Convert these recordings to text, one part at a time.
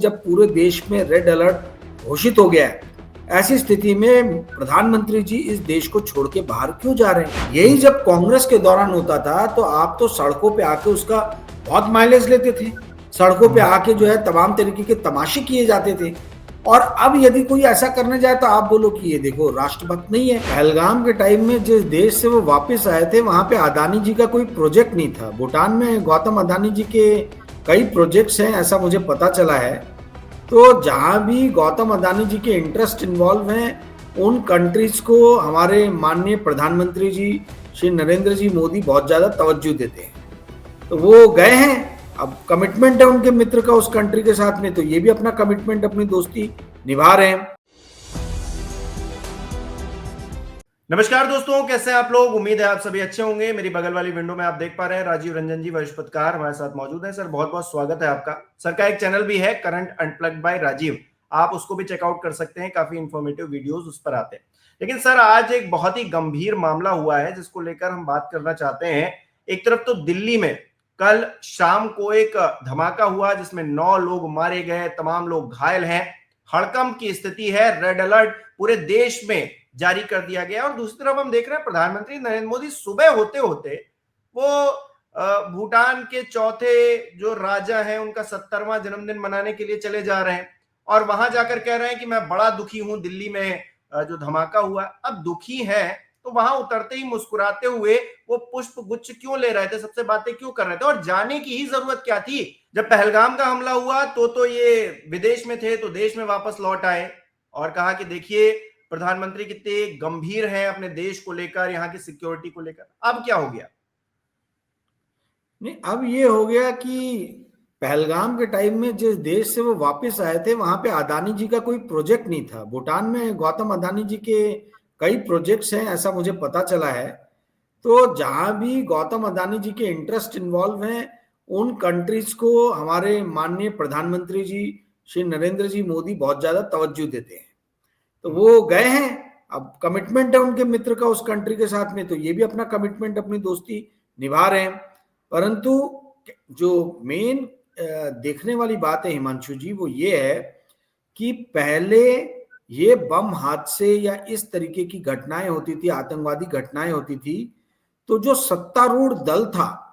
जब पूरे देश में रेड अलर्ट घोषित हो गया है, ऐसी स्थिति में प्रधानमंत्री जी इस देश को छोड़ के बाहर क्यों जा रहे हैं? यही जब कांग्रेस के दौरान होता था तो आप तो सड़कों पे आके उसका बहुत माइलेज लेते थे। सड़कों पे आके जो है तमाम तरीके के तमाशे किए जाते थे। और अब यदि कोई ऐसा करने जाए तो आप बोलो कि ये देखो राष्ट्रभक्त नहीं है। पहलगाम के टाइम में जिस देश से वो वापस आए थे वहां पे अदानी जी का कोई प्रोजेक्ट नहीं था। भूटान में गौतम अदानी जी के कई प्रोजेक्ट्स हैं, ऐसा मुझे पता चला है। तो जहां भी गौतम अदानी जी के इंटरेस्ट इन्वॉल्व हैं उन कंट्रीज को हमारे माननीय प्रधानमंत्री जी श्री नरेंद्र जी मोदी बहुत ज्यादा तवज्जो देते हैं। तो वो गए हैं, अब कमिटमेंट है उनके मित्र का उस कंट्री के साथ में, तो ये भी अपना कमिटमेंट अपनी दोस्ती निभा रहे हैं। नमस्कार दोस्तों, कैसे हैं आप लोग। उम्मीद है आप सभी अच्छे होंगे। मेरी बगल वाली विंडो में आप देख पा रहे हैं राजीव रंजन जी वरिष्ठ पत्रकार हमारे साथ मौजूद है। सर बहुत बहुत स्वागत है आपका। सर का एक चैनल भी है करंट अनप्लग्ड बाय राजीव, आप उसको भी चेकआउट कर सकते हैं, काफी इंफॉर्मेटिव वीडियोस उस पर आते हैं। लेकिन सर आज एक बहुत ही गंभीर मामला हुआ है जिसको लेकर हम बात करना चाहते हैं। एक तरफ तो दिल्ली में कल शाम को एक धमाका हुआ जिसमें 9 लोग मारे गए, तमाम लोग घायल हैं, हड़कंप की स्थिति है, रेड अलर्ट पूरे देश में जारी कर दिया गया। और दूसरी तरफ हम देख रहे हैं प्रधानमंत्री नरेंद्र मोदी सुबह होते होते वो भूटान के चौथे जो राजा हैं उनका 70वां जन्मदिन मनाने के लिए चले जा रहे हैं और वहां जाकर कह रहे हैं कि मैं बड़ा दुखी हूं दिल्ली में जो धमाका हुआ। अब दुखी है तो वहां उतरते ही मुस्कुराते हुए वो पुष्प गुच्छ क्यों ले रहे थे, सबसे बातें क्यों कर रहे थे और जाने की ही जरूरत क्या थी। जब पहलगाम का हमला हुआ तो ये विदेश में थे, तो देश में वापस लौट आए और कहा कि देखिए प्रधानमंत्री कितने गंभीर हैं अपने देश को लेकर, यहाँ की सिक्योरिटी को लेकर। अब क्या हो गया? नहीं, अब ये हो गया कि पहलगाम के टाइम में जिस देश से वो वापस आए थे वहां पे अदानी जी का कोई प्रोजेक्ट नहीं था। भूटान में गौतम अदानी जी के कई प्रोजेक्ट्स हैं, ऐसा मुझे पता चला है। तो जहां भी गौतम अदानी जी के इंटरेस्ट इन्वॉल्व हैं उन कंट्रीज को हमारे माननीय प्रधानमंत्री जी श्री नरेंद्र जी मोदी बहुत ज्यादा तवज्जो देते हैं। तो वो गए हैं, अब कमिटमेंट है उनके मित्र का उस कंट्री के साथ में, तो ये भी अपना कमिटमेंट अपनी दोस्ती निभा रहे हैं। परंतु जो मेन देखने वाली बात है हिमांशु जी, वो ये है कि पहले ये बम हादसे या इस तरीके की घटनाएं होती थी, आतंकवादी घटनाएं होती थी, तो जो सत्तारूढ़ दल था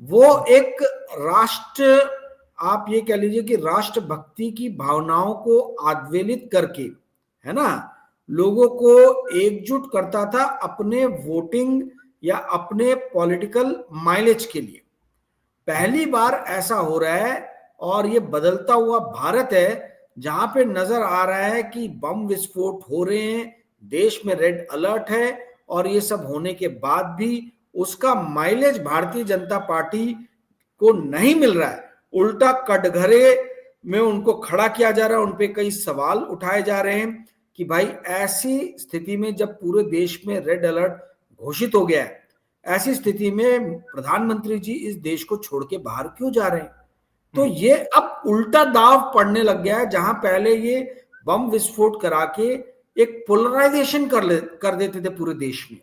वो एक राष्ट्र, आप ये कह लीजिए कि राष्ट्रभक्ति की भावनाओं को आद्वेलित करके, है ना, लोगों को एकजुट करता था अपने वोटिंग या अपने पॉलिटिकल माइलेज के लिए। पहली बार ऐसा हो रहा है और ये बदलता हुआ भारत है जहां पे नजर आ रहा है कि बम विस्फोट हो रहे हैं, देश में रेड अलर्ट है और ये सब होने के बाद भी उसका माइलेज भारतीय जनता पार्टी को नहीं मिल रहा है। उल्टा कटघरे में उनको खड़ा किया जा रहा है, उनपे कई सवाल उठाए जा रहे हैं कि भाई ऐसी स्थिति में जब पूरे देश में रेड अलर्ट घोषित हो गया है, ऐसी स्थिति में प्रधानमंत्री जी इस देश को छोड़ के बाहर क्यों जा रहे हैं। तो ये अब उल्टा दाव पड़ने लग गया है, जहां पहले ये बम विस्फोट करा के एक पोलराइजेशन कर देते थे पूरे देश में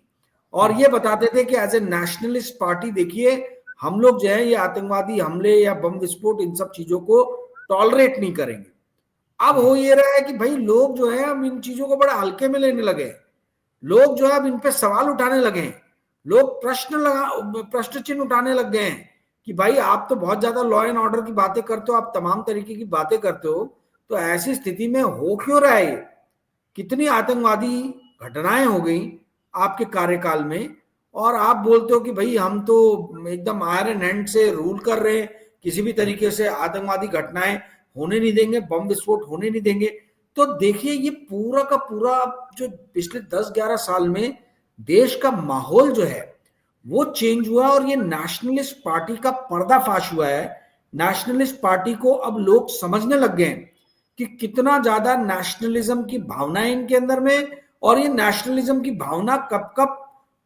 और ये बताते थे कि एज ए नेशनलिस्ट पार्टी देखिए हम लोग जो है ये आतंकवादी हमले या बम विस्फोट इन सब चीजों को टॉलरेट नहीं करेंगे। अब हो ये रहा है कि भाई लोग जो है अब इन चीजों को बड़ा हल्के में लेने लगे हैं, लोग जो है अब इन पे सवाल उठाने लगे हैं, लोग प्रश्न चिन्ह उठाने लग गए हैं कि भाई आप तो बहुत ज्यादा लॉ एंड ऑर्डर की बातें करते हो, आप तमाम तरीके की बातें करते हो, तो ऐसी स्थिति में हो क्यों रहा है, कितनी आतंकवादी घटनाएं हो गई आपके कार्यकाल में और आप बोलते हो कि भाई हम तो एकदम आयरन हैंड से रूल कर रहे हैं, किसी भी तरीके से आतंकवादी घटनाएं होने नहीं देंगे, बम विस्फोट होने नहीं देंगे। तो देखिए ये पूरा का पूरा जो पिछले 10-11 साल में देश का माहौल जो है वो चेंज हुआ और ये नेशनलिस्ट पार्टी का पर्दाफाश हुआ है। नेशनलिस्ट पार्टी को अब लोग समझने लग गए हैं कि कितना ज्यादा नेशनलिज्म की भावना है इनके अंदर में और ये नेशनलिज्म की भावना कब कब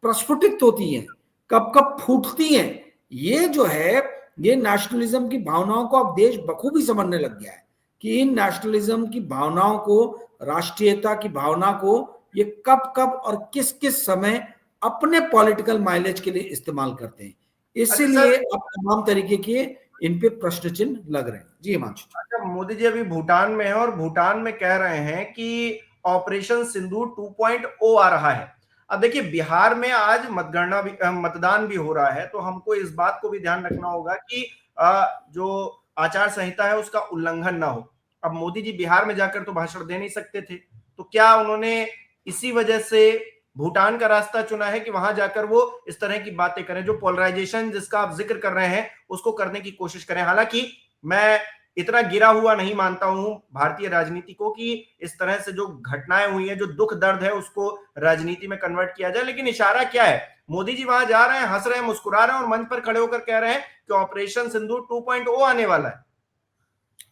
प्रस्फुटित होती है, कब कब फूटती है। ये जो है ये नेशनलिज्म की भावनाओं को अब देश बखूबी समझने लग गया है कि इन नेशनलिज्म की भावनाओं को, राष्ट्रीयता की भावना को ये कब कब और किस किस समय अपने पॉलिटिकल माइलेज के लिए इस्तेमाल करते हैं। अच्छा इसीलिए सर, अब तमाम तरीके के इन पे प्रश्न चिन्ह लग रहे हैं। जी हिमांशु। अच्छा, मोदी जी अभी भूटान में है और भूटान में कह रहे हैं कि ऑपरेशन सिंदूर 2.0 आ रहा है। अब देखिए, बिहार में आज मतगणना भी मतदान भी हो रहा है, तो हमको इस बात को भी ध्यान रखना होगा कि जो आचार संहिता है उसका उल्लंघन ना हो। अब मोदी जी बिहार में जाकर तो भाषण दे नहीं सकते थे, तो क्या उन्होंने इसी वजह से भूटान का रास्ता चुना है कि वहां जाकर वो इस तरह की बातें करें, जो पोलराइजेशन जिसका आप जिक्र कर रहे हैं उसको करने की कोशिश करें। हालांकि मैं इतना गिरा हुआ नहीं मानता हूं भारतीय राजनीति को कि इस तरह से जो घटनाएं हुई हैं, जो दुख दर्द है, उसको राजनीति में कन्वर्ट किया जाए। लेकिन इशारा क्या है, मोदी जी वहां जा रहे हैं, हंस रहे हैं, मुस्कुरा रहे हैं और मंच पर खड़े होकर कह रहे हैं कि ऑपरेशन सिंदूर 2.0 आने वाला है।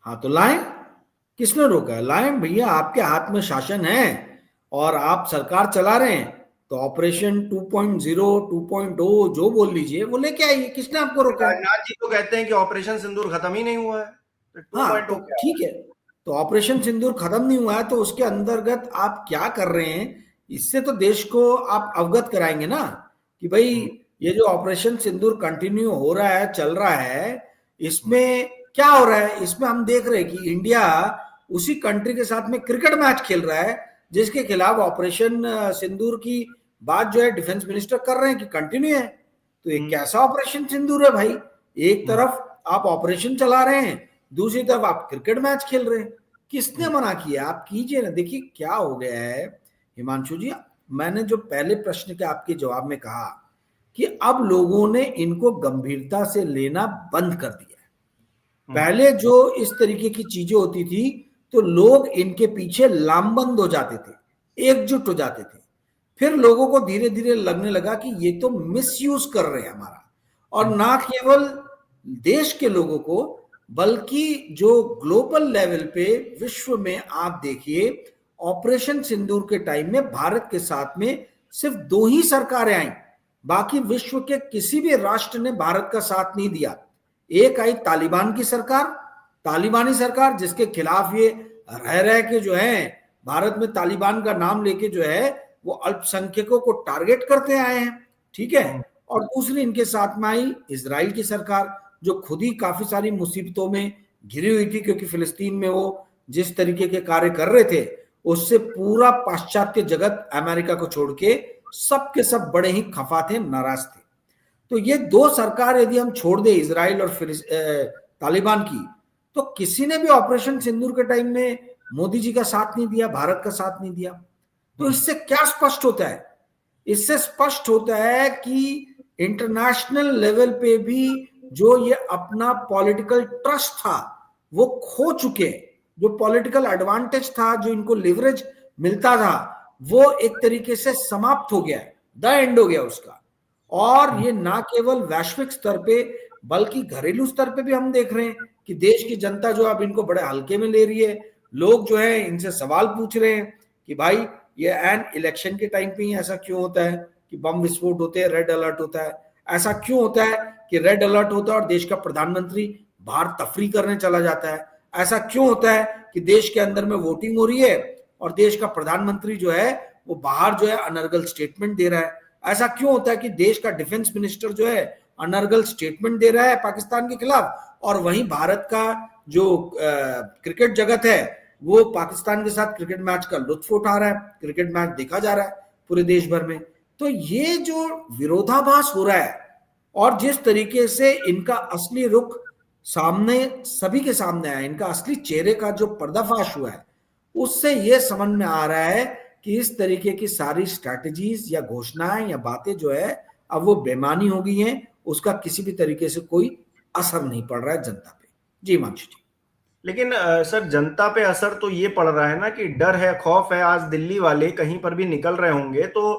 हाँ तो लाएं, किसने रोका है? लाएं भैया, आपके हाथ में शासन है और आप सरकार चला रहे हैं, तो ऑपरेशन 2.0 2.0 जो बोल लीजिए वो लेके आइए, किसने आपको रोका है? राजनाथ जी तो कहते हैं कि ऑपरेशन सिंदूर खत्म ही नहीं हुआ है, तो हाँ तो 2.0 क्या ठीक है, तो ऑपरेशन सिंदूर खत्म नहीं हुआ है तो उसके अंतर्गत आप क्या कर रहे हैं, इससे तो देश को आप अवगत कराएंगे ना कि भाई है? ये जो ऑपरेशन सिंदूर कंटिन्यू हो रहा है, चल रहा है, इसमें क्या हो रहा है? इसमें हम देख रहे हैं कि इंडिया उसी कंट्री के साथ में क्रिकेट मैच खेल रहा है जिसके खिलाफ ऑपरेशन सिंदूर की बात जो है डिफेंस मिनिस्टर कर रहे हैं कि कंटिन्यू है। तो ये कैसा ऑपरेशन सिंदूर है भाई? एक तरफ आप ऑपरेशन चला रहे हैं, दूसरी तरफ आप क्रिकेट मैच खेल रहे हैं, किसने मना किया? आप कीजिए ना। देखिए क्या हो गया है हिमांशु जी, मैंने जो पहले प्रश्न के आपके जवाब में कहा कि अब लोगों ने इनको गंभीरता से लेना बंद कर दिया है। पहले जो इस तरीके की चीजें होती थी तो लोग इनके पीछे लामबंद हो जाते थे, एकजुट हो जाते थे, फिर लोगों को धीरे धीरे लगने लगा कि ये तो मिसयूज कर रहे हैं हमारा, और ना केवल देश के लोगों को बल्कि जो ग्लोबल लेवल पे विश्व में आप देखिए, ऑपरेशन सिंदूर के टाइम में भारत के साथ में सिर्फ 2 ही सरकारें आई, बाकी विश्व के किसी भी राष्ट्र ने भारत का साथ नहीं दिया। एक आई तालिबान की सरकार, तालिबानी सरकार, जिसके खिलाफ ये रह रह के जो है भारत में तालिबान का नाम लेके जो है वो अल्पसंख्यकों को टारगेट करते आए हैं, ठीक है। और दूसरी इनके साथ में आई इजराइल की सरकार, जो खुद ही काफी सारी मुसीबतों में घिरी हुई थी, क्योंकि फिलिस्तीन में वो जिस तरीके के कार्य कर रहे थे उससे पूरा पाश्चात्य जगत अमेरिका को छोड़ के सब के सब बड़े ही खफा थे, नाराज थे। तो ये 2 सरकार यदि हम छोड़ दे, इजराइल और तालिबान की, तो किसी ने भी ऑपरेशन सिंदूर के टाइम में मोदी जी का साथ नहीं दिया, भारत का साथ नहीं दिया। तो इससे क्या स्पष्ट होता है? इससे स्पष्ट होता है कि इंटरनेशनल लेवल पे भी जो ये अपना पॉलिटिकल ट्रस्ट था वो खो चुके हैं। जो पॉलिटिकल एडवांटेज था, जो इनको लिवरेज मिलता था, वो एक तरीके से समाप्त हो गया, द एंड हो गया उसका। और ये ना केवल वैश्विक स्तर पे बल्कि घरेलू स्तर पे भी हम देख रहे हैं कि देश की जनता जो अब इनको बड़े हल्के में ले रही है। लोग जो है इनसे सवाल पूछ रहे हैं कि भाई ये एन इलेक्शन के टाइम पे ही ऐसा क्यों होता है कि बम विस्फोट होते हैं, रेड अलर्ट होता है? ऐसा क्यों होता है कि रेड अलर्ट होता है और देश का प्रधानमंत्री बाहर तफरी करने चला जाता है? ऐसा क्यों होता है कि देश के अंदर में वोटिंग हो रही है और देश का प्रधानमंत्री जो है वो बाहर जो है अनर्गल स्टेटमेंट दे रहा है? ऐसा क्यों होता है कि देश का डिफेंस मिनिस्टर जो है अनर्गल स्टेटमेंट दे रहा है पाकिस्तान के खिलाफ, और वहीं भारत का जो क्रिकेट जगत है वो पाकिस्तान के साथ क्रिकेट मैच का लुत्फ उठा रहा है, क्रिकेट मैच देखा जा रहा है पूरे देश भर में? तो ये जो विरोधाभास हो रहा है और जिस तरीके से इनका असली रुख सामने सभी के सामने आया, इनका असली चेहरे का जो पर्दाफाश हुआ है, उससे यह समझ में आ रहा है कि इस तरीके की सारी स्ट्रैटेजीज या घोषणाएं या बातें जो है अब वो बेमानी हो गई हैं, उसका किसी भी तरीके से कोई असर नहीं पड़ रहा है जनता पे। जी मांशु जी। लेकिन सर, जनता पे असर तो ये पड़ रहा है ना कि डर है, खौफ है। आज दिल्ली वाले कहीं पर भी निकल रहे होंगे तो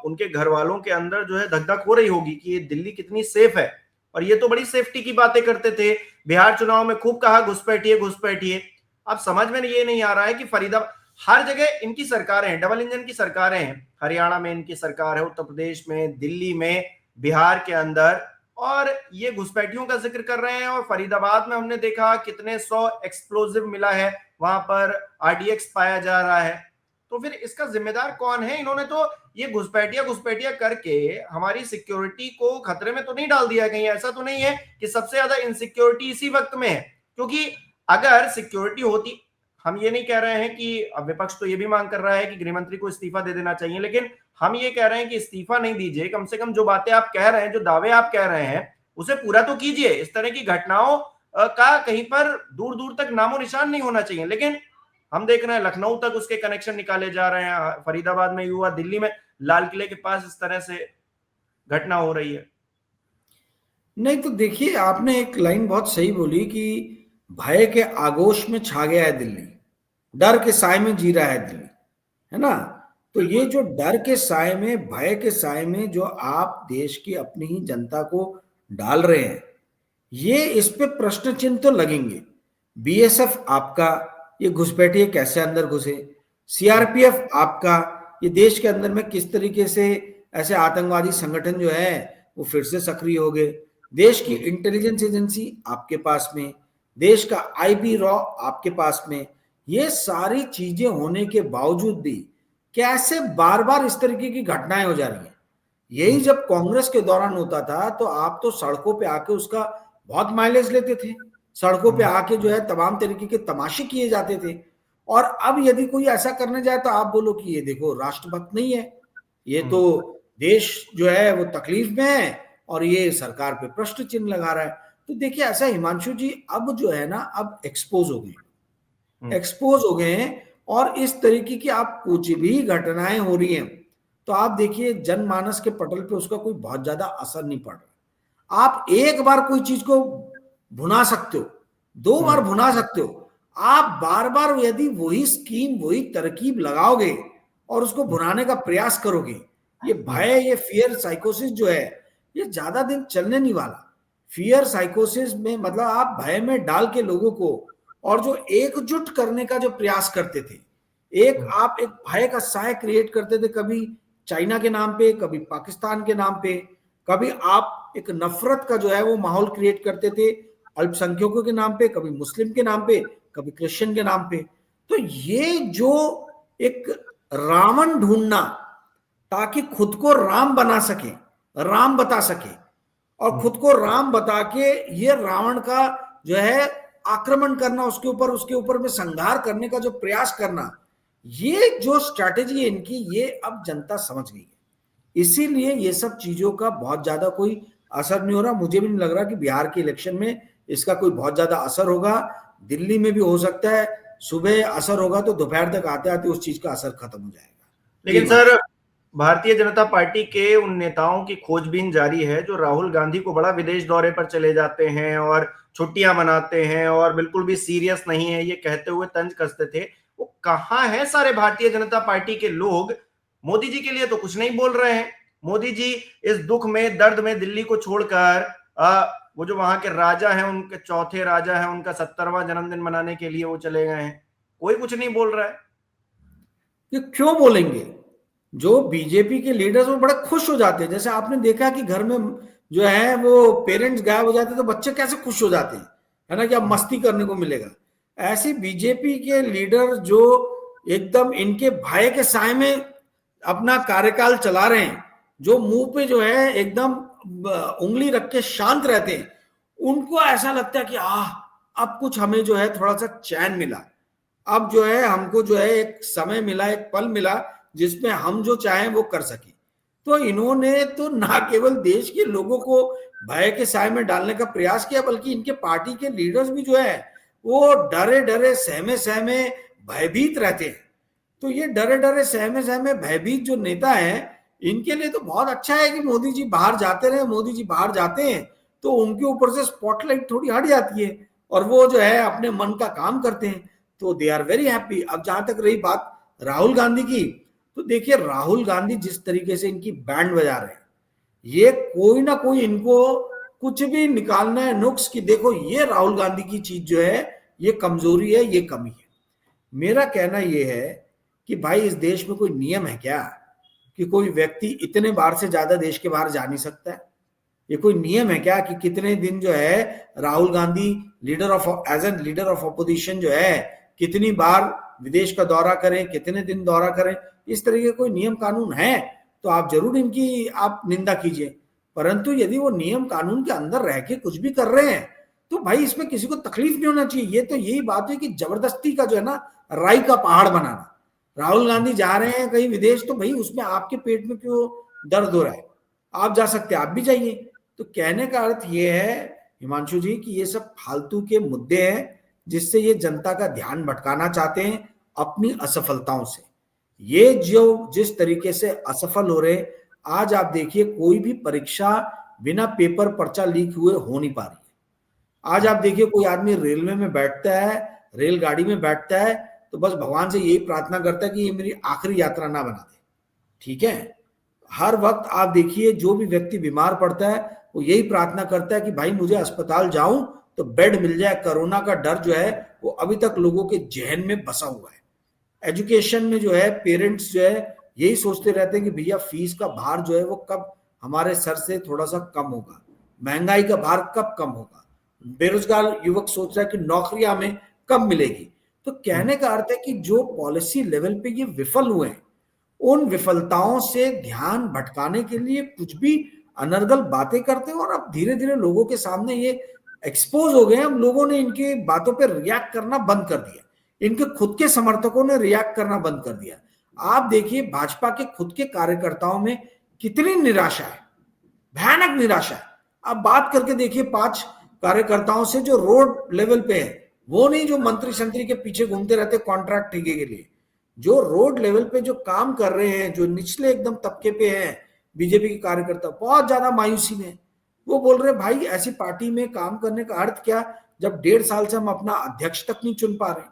उनके घर वालों के अंदर जो है धक धक हो रही होगी कि ये दिल्ली कितनी सेफ है। और ये तो बड़ी सेफ्टी की बातें करते थे, बिहार चुनाव में खूब कहा घुसपैठिए घुसपैठिए। अब समझ में ये नहीं आ रहा है कि फरीदाबाद, हर जगह इनकी सरकारें हैं, डबल इंजन की सरकारें हैं। हरियाणा में इनकी सरकार है, उत्तर प्रदेश में, दिल्ली में, बिहार के अंदर, और ये घुसपैठियों का जिक्र कर रहे हैं। और फरीदाबाद में हमने देखा कितने 100 एक्सप्लोजिव मिला है, वहां पर आरडीएक्स पाया जा रहा है। तो फिर इसका जिम्मेदार कौन है? इन्होंने तो ये घुसपैठिया करके हमारी सिक्योरिटी को खतरे में तो नहीं डाल दिया कहीं? ऐसा तो नहीं है कि सबसे ज्यादा इनसिक्योरिटी इसी वक्त में है? क्योंकि अगर सिक्योरिटी होती, हम ये नहीं कह रहे हैं कि विपक्ष तो ये भी मांग कर रहा है कि गृह मंत्री को इस्तीफा दे देना चाहिए, लेकिन हम ये कह रहे हैं कि इस्तीफा नहीं दीजिए, कम से कम जो बातें आप कह रहे हैं, जो दावे आप कह रहे हैं, उसे पूरा तो कीजिए। इस तरह की घटनाओं का कहीं पर दूर दूर तक नामो निशान नहीं होना चाहिए। लेकिन हम देख रहे हैं लखनऊ तक उसके कनेक्शन निकाले जा रहे हैं, फरीदाबाद में हुआ, दिल्ली में लाल किले के पास इस तरह से घटना हो रही है। नहीं तो देखिए, आपने एक लाइन बहुत सही बोली कि भय के आगोश में छा गया है दिल्ली, डर के साए में जी रहा है दिल्ली, है ना। तो ये जो डर के साए में, भय के साए में जो आप देश की अपनी ही जनता को डाल रहे हैं, ये इस पे प्रश्न चिन्ह तो लगेंगे। बीएसएफ आपका, ये घुसपैठिए कैसे अंदर घुसे? सीआरपीएफ आपका, ये देश के अंदर में किस तरीके से ऐसे आतंकवादी संगठन जो है वो फिर से सक्रिय हो गए? देश की इंटेलिजेंस एजेंसी आपके पास में, देश का आईबी रॉ आपके पास में, ये सारी चीजें होने के बावजूद भी कैसे बार बार इस तरीके की घटनाएं हो जा रही हैं? यही जब कांग्रेस के दौरान होता था तो आप तो सड़कों पे आके उसका बहुत माइलेज लेते थे, सड़कों पे आके जो है तमाम तरीके के तमाशे किए जाते थे। और अब यदि कोई ऐसा करने जाए तो आप बोलो कि ये देखो राष्ट्रभक्त नहीं है, ये तो देश जो है वो तकलीफ में है और ये सरकार पे प्रश्न चिन्ह लगा रहा है। तो देखिए ऐसा हिमांशु जी, अब जो है ना, अब एक्सपोज हो गए हैं और इस तरीके की आप कुछ भी घटनाएं हो रही हैं तो आप देखिए जनमानस के पटल पे उसका कोई बहुत ज्यादा असर नहीं पड़ रहा। आप एक बार कोई चीज को भुना सकते हो, दो बार भुना सकते हो, आप बार बार यदि वही स्कीम, वही तरकीब लगाओगे और उसको भुनाने का प्रयास करोगे, ये भय, ये फियर साइकोसिस जो है, ये ज्यादा दिन चलने नहीं वाला। फियर साइकोसिस में मतलब आप भय में डाल के लोगों को, और जो एकजुट करने का जो प्रयास करते थे, आप एक भय का साया क्रिएट करते थे, कभी चाइना के नाम पे, कभी पाकिस्तान के नाम पे, कभी आप एक नफरत का जो है वो माहौल क्रिएट करते थे अल्पसंख्यकों के नाम पे, कभी मुस्लिम के नाम पे, कभी क्रिश्चियन के नाम पे। तो ये जो एक रावण ढूंढना ताकि खुद को राम बना सके, राम बता सके, और खुद को राम बता के ये रावण का जो है आक्रमण करना, उसके ऊपर में संहार करने का जो प्रयास करना, ये जो स्ट्रैटेजी है इनकी, ये अब जनता समझ गई है। इसीलिए ये सब चीजों का बहुत ज्यादा कोई असर नहीं हो रहा। मुझे भी नहीं लग रहा कि बिहार के इलेक्शन में इसका कोई बहुत ज्यादा असर होगा। दिल्ली में भी हो सकता है सुबह असर होगा तो दोपहर तक आते आते उस चीज का असर खत्म हो जाएगा। लेकिन सर, भारतीय जनता पार्टी के उन नेताओं की खोजबीन जारी है जो राहुल गांधी को बड़ा विदेश दौरे पर चले जाते हैं और छुट्टियां मनाते हैं और बिल्कुल भी सीरियस नहीं है ये कहते हुए तंज कसते थे। वो कहाँ है सारे भारतीय जनता पार्टी के लोग? मोदी जी के लिए तो कुछ नहीं बोल रहे हैं। मोदी जी इस दुख में, दर्द में दिल्ली को छोड़कर वो जो वहां के राजा हैं, उनके चौथे राजा हैं, उनका 70वां जन्मदिन मनाने के लिए वो चले गए हैं। कोई कुछ नहीं बोल रहा है। ये क्यों बोलेंगे? जो बीजेपी के लीडर्स वो बड़े खुश हो जाते हैं। जैसे आपने देखा कि घर में जो है वो पेरेंट्स गायब हो जाते हैं तो बच्चे कैसे खुश हो जाते हैं, है ना, कि अब मस्ती करने को मिलेगा। ऐसे बीजेपी के लीडर जो एकदम इनके भय के साए में अपना कार्यकाल चला रहे हैं, जो मुंह पे जो है एकदम उंगली रख के शांत रहते हैं, उनको ऐसा लगता है कि अब कुछ हमें जो है थोड़ा सा चैन मिला, अब जो है हमको जो है एक समय मिला, एक पल मिला जिसमें हम जो चाहें वो कर सके। तो इन्होंने तो ना केवल देश के लोगों को भय के साए में डालने का प्रयास किया, बल्कि इनके पार्टी के लीडर्स भी जो है वो डरे डरे, सहमे सहमे, भयभीत रहते हैं। तो ये डरे डरे, सहमे सहमे, भयभीत जो नेता हैं, इनके लिए तो बहुत अच्छा है कि मोदी जी बाहर जाते रहे। मोदी जी बाहर जाते हैं तो उनके ऊपर से स्पॉटलाइट थोड़ी हट जाती है और वो जो है अपने मन का काम करते हैं, तो दे आर वेरी हैप्पी। अब जहां तक रही बात राहुल गांधी की, तो देखिए राहुल गांधी जिस तरीके से इनकी बैंड बजा रहे हैं, ये कोई ना कोई इनको कुछ भी निकालना है नुक्स कि देखो ये राहुल गांधी की चीज जो है ये कमजोरी है, ये कमी है। मेरा कहना ये है कि भाई इस देश में कोई नियम है क्या कि कोई व्यक्ति इतने बार से ज्यादा देश के बाहर जा नहीं सकता है? ये कोई नियम है क्या कि कितने दिन जो है Rahul Gandhi as an leader of opposition जो है कितनी बार विदेश का दौरा करें, कितने दिन दौरा करें, इस तरह के कोई नियम कानून है तो आप जरूर इनकी आप निंदा कीजिए। परंतु यदि वो नियम कानून के अंदर रह के कुछ भी कर रहे हैं तो भाई इसमें किसी को तकलीफ नहीं होना चाहिए। ये तो यही बात है कि जबरदस्ती का जो है ना राई का पहाड़ बनाना। राहुल गांधी जा रहे हैं कहीं विदेश तो भाई उसमें आपके पेट में क्यों दर्द हो रहा है? आप जा सकते हैं, आप भी जाइए। तो कहने का अर्थ ये है हिमांशु जी कि ये सब फालतू के मुद्दे हैं जिससे ये जनता का ध्यान भटकाना चाहते हैं अपनी असफलताओं से। ये जो जिस तरीके से असफल हो रहे, आज आप देखिए कोई भी परीक्षा बिना पेपर पर्चा लीक हुए हो नहीं पा रही है। आज आप देखिए कोई आदमी रेलवे में बैठता है, रेलगाड़ी में बैठता है तो बस भगवान से यही प्रार्थना करता है कि ये मेरी आखिरी यात्रा ना बना दे। ठीक है, हर वक्त आप देखिए जो भी व्यक्ति बीमार पड़ता है वो यही प्रार्थना करता है कि भाई मुझे अस्पताल जाऊं तो बेड मिल जाए। कोरोना का डर जो है वो अभी तक लोगों के जहन में बसा हुआ है। एजुकेशन में जो है पेरेंट्स जो है यही सोचते रहते हैं कि भैया फीस का भार जो है वो कब हमारे सर से थोड़ा सा कम होगा, महंगाई का भार कब कम होगा, बेरोजगार युवक सोच रहा है कि नौकरियां हमें कब मिलेगी। तो कहने का अर्थ है कि जो पॉलिसी लेवल पे ये विफल हुए हैं उन विफलताओं से ध्यान भटकाने के लिए कुछ भी अनर्गल बातें करते हैं और अब धीरे धीरे लोगों के सामने ये एक्सपोज हो गए हैं। अब लोगों ने इनके बातों पर रिएक्ट करना बंद कर दिया, इनके खुद के समर्थकों ने रिएक्ट करना बंद कर दिया। आप देखिए भाजपा के खुद के कार्यकर्ताओं में कितनी निराशा है, भयानक निराशा है। आप बात करके देखिए 5 कार्यकर्ताओं से जो रोड लेवल पे है, वो नहीं जो मंत्री संतरी के पीछे घूमते रहते कॉन्ट्रैक्ट ठेके के लिए, जो रोड लेवल पे जो काम कर रहे हैं, जो निचले एकदम तबके पे हैं बीजेपी के कार्यकर्ता, बहुत ज्यादा मायूसी में। वो बोल रहे भाई ऐसी पार्टी में काम करने का अर्थ क्या जब 1.5 साल से हम अपना अध्यक्ष तक नहीं चुन पा रहे,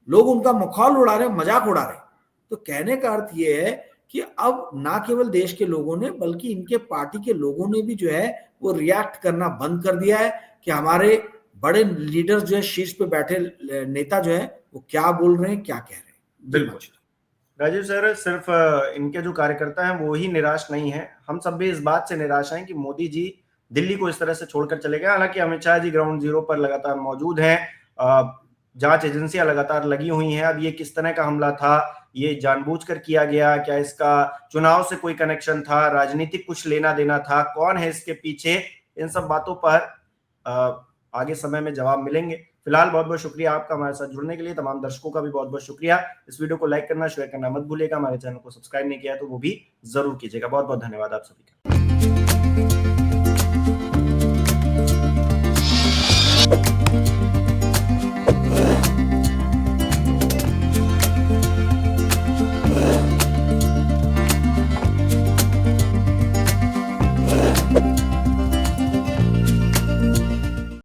लोग उनका मखौल उड़ा रहे, मजाक उड़ा रहे। तो कहने का अर्थ ये है कि अब ना केवल देश के लोगों ने बल्कि इनके पार्टी के लोगों ने भी जो है वो रिएक्ट करना बंद कर दिया है कि हमारे बड़े लीडर जो है शीर्ष पे बैठे नेता जो है वो क्या बोल रहे हैं, क्या कह रहे हैं। बिल्कुल राजीव सर, सिर्फ इनके जो कार्यकर्ता हैं वो ही निराश नहीं है, हम सब भी इस बात से निराश हैं कि मोदी जी दिल्ली को इस तरह से छोड़कर चले गए। हालांकि अमित शाह जी ग्राउंड जीरो पर लगातार मौजूद हैं, जांच एजेंसियां लगातार लगी हुई हैं। अब ये किस तरह का हमला था, ये जानबूझकर किया गया, क्या इसका चुनाव से कोई कनेक्शन था, राजनीतिक कुछ लेना देना था, कौन है इसके पीछे, इन सब बातों पर आगे समय में जवाब मिलेंगे। फिलहाल बहुत बहुत शुक्रिया आपका हमारे साथ जुड़ने के लिए। तमाम दर्शकों का भी बहुत बहुत शुक्रिया। इस वीडियो को लाइक करना, शेयर करना मत भूलिएगा। हमारे चैनल को सब्सक्राइब नहीं किया तो वो भी जरूर कीजिएगा। बहुत बहुत धन्यवाद आप सभी का।